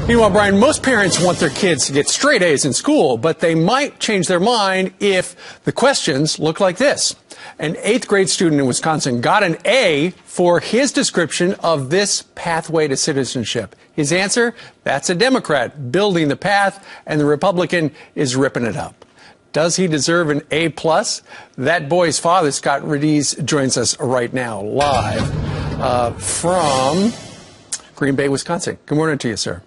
Meanwhile, Brian, most parents want their kids to get straight A's in school, but they might change their mind if the questions look like this. An 8th grade student in Wisconsin got an A for his description of this pathway to citizenship. His answer? That's a Democrat building the path, and the Republican is ripping it up. Does he deserve an A+? That boy's father, Scott Radiz, joins us right now, live from Green Bay, Wisconsin. Good morning to you, sir.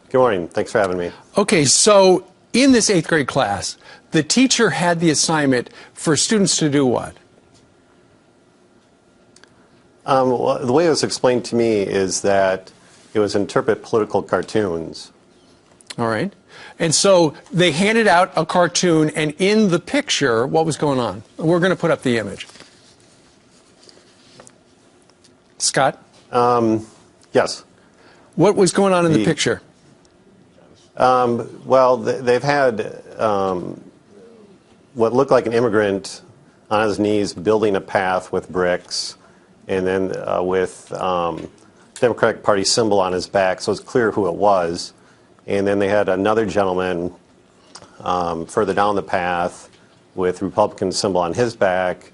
Good morning. Thanks for having me. Okay, so in this 8th grade class, the teacher had the assignment for students to do what? Well, the way it was explained to me is that it was interpret political cartoons. All right. And so they handed out a cartoon, and in the picture, what was going on? We're going to put up the image. Scott? Yes. What was going on in the picture? Well, they've had what looked like an immigrant on his knees building a path with bricks, and then with Democratic Party symbol on his back, so it's clear who it was. And then they had another gentleman further down the path with Republican symbol on his back,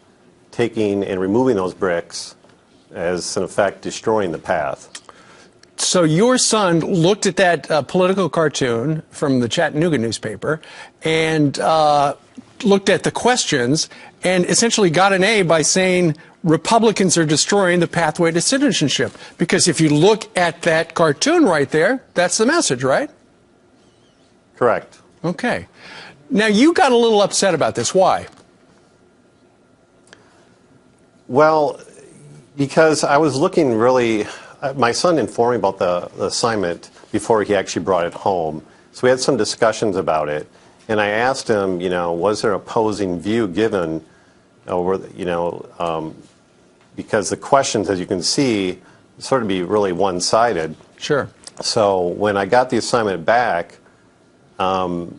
taking and removing those bricks as, in effect, destroying the path. So your son looked at that political cartoon from the Chattanooga newspaper and looked at the questions and essentially got an A by saying Republicans are destroying the pathway to citizenship. Because if you look at that cartoon right there, that's the message, right? Correct. Okay. Now, you got a little upset about this. Why? Well, because I was looking really... My son informed me about the assignment before he actually brought it home. So we had some discussions about it. And I asked him, was there opposing view given, because the questions, as you can see, sort of be really one-sided. Sure. So when I got the assignment back, I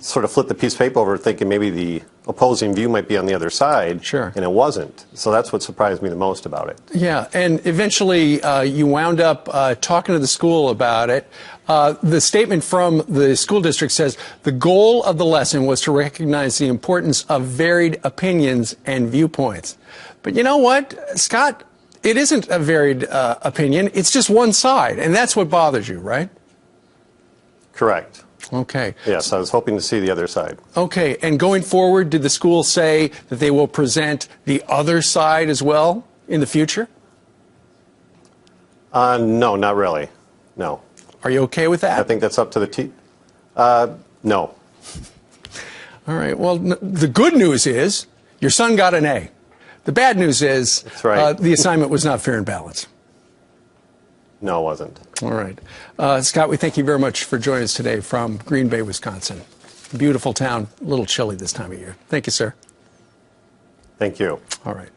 sort of flipped the piece of paper over thinking maybe the opposing view might be on the other side. Sure. And it wasn't. So that's what surprised me the most about it. Yeah, and eventually you wound up talking to the school about it. The statement from the school district says the goal of the lesson was to recognize the importance of varied opinions and viewpoints. But you know what, Scott? It isn't a varied opinion. It's just one side, and that's what bothers you, right? Correct. Okay. Yes, I was hoping to see the other side. Okay, and going forward, did the school say that they will present the other side as well in the future? No, not really. No. Are you okay with that? I think that's up to the no. All right, well, the good news is your son got an A. The bad news is That's right. The assignment was not fair and balanced. No, it wasn't. All right. Scott, we thank you very much for joining us today from Green Bay, Wisconsin. Beautiful town, a little chilly this time of year. Thank you, sir. Thank you. All right.